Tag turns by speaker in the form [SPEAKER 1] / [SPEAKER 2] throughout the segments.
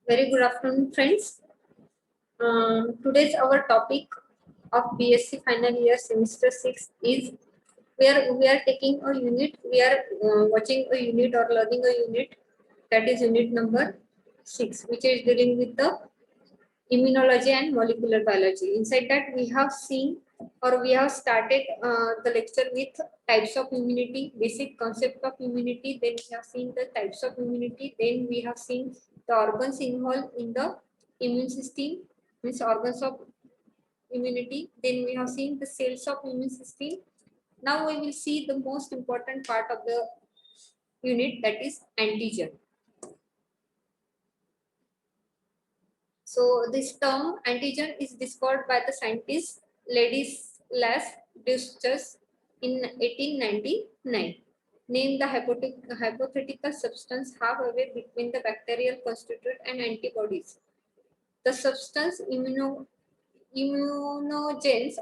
[SPEAKER 1] Very good afternoon, friends. Today's our topic of BSc final year semester 6 is where we are taking a unit. We are watching a unit or learning a unit, that is unit number 6, which is dealing with the immunology and molecular biology. Inside that we have seen or we have started the lecture with types of immunity, basic concept of immunity. Then we have seen the types of immunity. Then we have seen the organs involved in the immune system, means organs of immunity. Then we have seen the cells of immune system. Now we will see the most important part of the unit, that is antigen. So this term antigen is discovered by the scientist Ladislas Duchess in 1899. Named the hypothetical substance halfway between the bacterial constituent and antibodies. The substance immunogens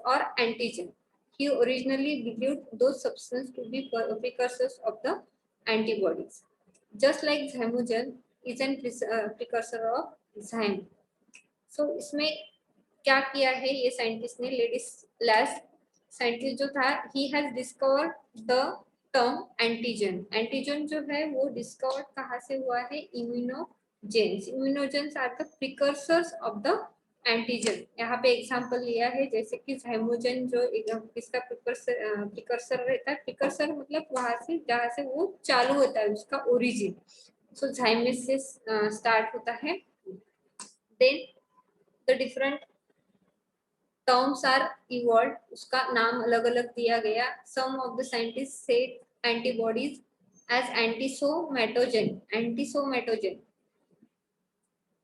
[SPEAKER 1] or antigen. He originally believed those substances to be precursors of the antibodies. Just like zymogen is a precursor of zyme. सो इसमें क्या किया है ये scientist ने, ladies lace scientist जो था, he has discovered the term antigen. Antigen जो है वो डिस्कवर्ड कहाँ से हुआ है? Immunogens. Immunogens are the precursors of the antigen. यहाँ पे एग्जांपल लिया है जैसे कि zymogen जो इसका प्रिकर्सर रहता है. प्रिकर्सर मतलब वहां से जहाँ से वो चालू होता है, उसका ओरिजिन. सो zymes से स्टार्ट होता है. Then the different terms are evolved, उसका नाम अलग अलग दिया गया. Some of the scientists said antibodies as antisomatogen.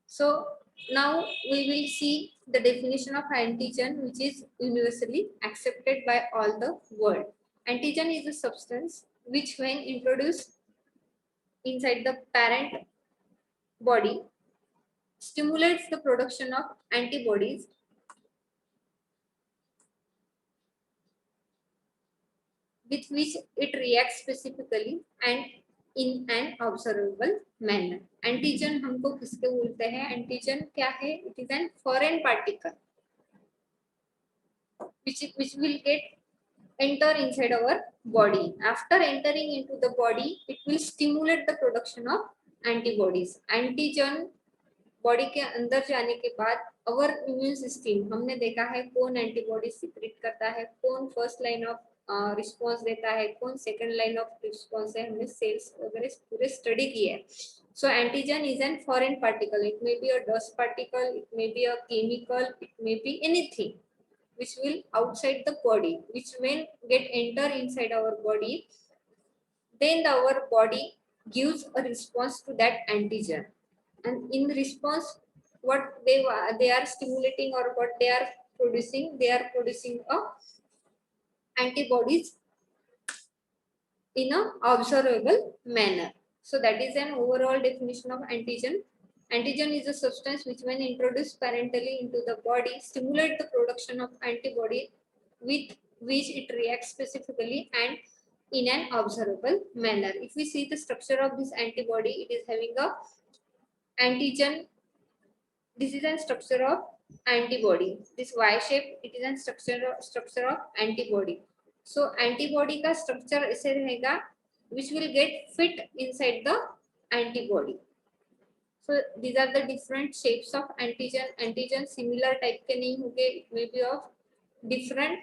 [SPEAKER 1] So now we will see the definition of antigen, which is universally accepted by all the world. Antigen is a substance which when introduced inside the parent body stimulates the production of antibodies with which it reacts specifically and in an observable manner. Antigen हमको किसके बोलते हैं? Antigen क्या है? It is an foreign particle which will get enter inside our body. After entering into the body, it will stimulate the production of antibodies. Antigen body के अंदर जाने के बाद अवर इम्यून सिस्टम, हमने देखा है कौन एंटीबॉडी सीक्रेट करता है, कौन फर्स्ट लाइन ऑफ रिस्पांस देता है, कौन सेकंड लाइन ऑफ रिस्पांस है. हमने सेल्स वगैरह पूरे स्टडी किए हैं. So antigen is an foreign particle. It may be a dust particle, it may be a chemical, it may be anything which will outside the body, which when get enter inside our body, then our body gives a response to that antigen. And in response, what they are stimulating or what they are producing a antibodies in a observable manner. So that is an overall definition of antigen. Antigen is a substance which when introduced parentally into the body stimulate the production of antibody with which it reacts specifically and in an observable manner. If we see the structure of this antibody, it is having a antigen. This is a structure of antibody. This Y shape, it is a structure of antibody. So antibody का structure ऐसे रहेगा, which will get fit inside the antibody. So these are the different shapes of antigen. Antigen similar type के नहीं होंगे. It may be of different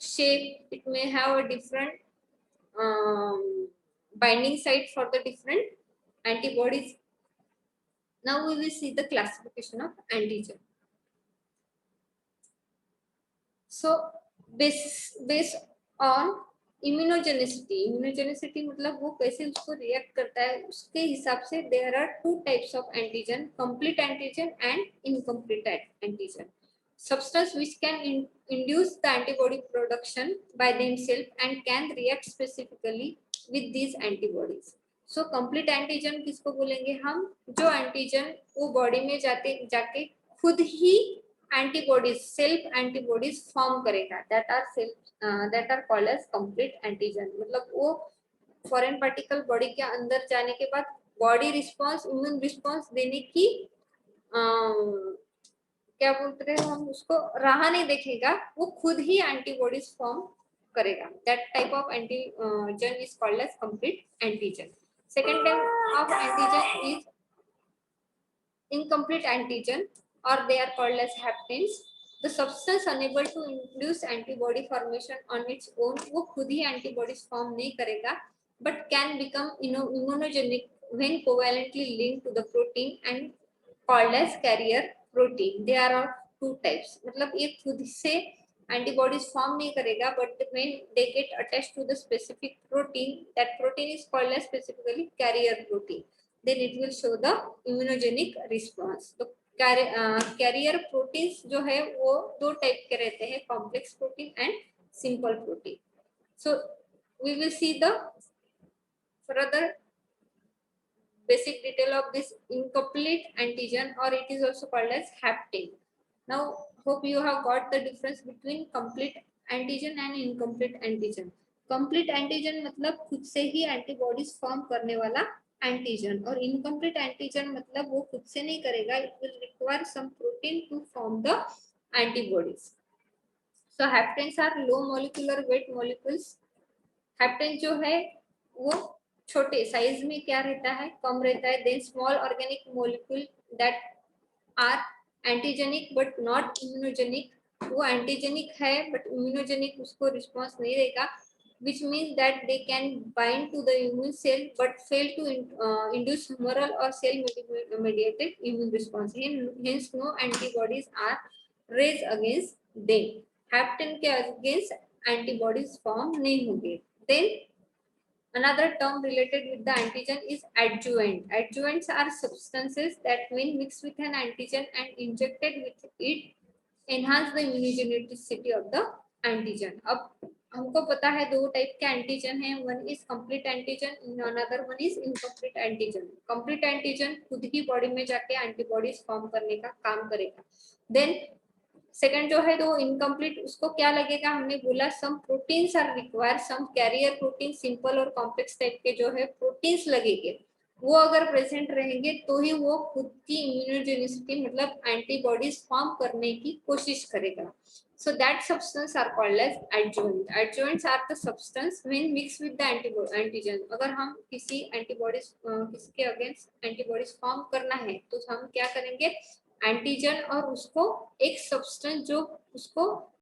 [SPEAKER 1] shape. It may have a different binding site for the different antibodies. Now we will see the classification of antigen. So based on immunogenicity मतलब वो कैसे उसको react करता है, उसके हिसाब से there are two types of antigen: complete antigen and incomplete antigen. Substance which can induce the antibody production by themselves and can react specifically with these antibodies. So complete antigen किसको बोलेंगे हम? जो antigen वो body में जाके खुद ही antibodies, self antibodies form करेगा, that are called as complete antigen. मतलब वो फॉरेन पार्टिकल बॉडी के अंदर जाने के बाद बॉडी रिस्पांस, इम्यून रिस्पांस देने की क्या बोलते हैं हम उसको, राह नहीं देखेगा, वो खुद ही एंटीबॉडीज फॉर्म करेगा. That type of antigen is called as complete antigen. Second type of antigen is incomplete antigen, or they are called as haptens. The substance unable to induce antibody formation on its own, वो खुद ही antibodies form नहीं करेगा, but can become immunogenic when covalently linked to the protein and called as carrier protein. They are of two types. मतलब ये खुद से antibodies form नहीं करेगा, but when they get attached to the specific protein, that protein is called as specifically carrier protein. Then it will show the immunogenic response. तो carrier proteins जो है वो दो टाइप के रहते हैं, complex protein and simple protein. So we will see the further basic detail of this incomplete antigen, or it is also called as hapten. Now hope you have got the difference between complete antigen and incomplete antigen. Complete antigen मतलब खुद से ही antibodies form करने वाला antigen, और incomplete antigen मतलब वो खुद से नहीं करेगा, it will require some protein to form the antibodies. So haptens are low molecular weight molecules. Hapten जो है वो छोटे साइज में क्या रहता है, कम रहता है. Then small organic molecule that are antigenic but not immunogenic. वो एंटीजेनिक है बट इम्यूनोजेनिक उसको रिस्पॉन्स नहीं देगा, which means that they can bind to the immune cell but fail to induce humoral or cell mediated immune response. Hence no antibodies are raised against them. Hapten के against antibodies form नहीं होंगे. Then another term related with the antigen is adjuvant. Adjuvants are substances that when mixed with an antigen and injected with it enhance the immunogenicity of the antigen. अब हमको पता है दो type के antigen है, one is complete antigen, another one is incomplete antigen. Complete antigen खुद ही body में जाके एंटीबॉडीज फॉर्म करने का काम करेगा. देन सेकंड जो है तो इनकम्प्लीट, उसको क्या लगेगा, हमने बोला some proteins are require, some carrier protein, simple और कॉम्प्लेक्स टाइप के जो है प्रोटीन्स लगेंगे, वो अगर प्रेजेंट रहेंगे तो ही वो खुद की इम्यूनोजेनिसिटी मतलब एंटीबॉडीज फॉर्म करने की कोशिश करेगा. So that substance are called as adjuvant. Adjuvants are the substance when mixed with the antigen. अगर हम किसी एंटीबॉडीज किसके अगेंस्ट एंटीबॉडीज फॉर्म करना है तो हम क्या करेंगे, एंटीजन और उसको एक सब्सटेंस जो उसको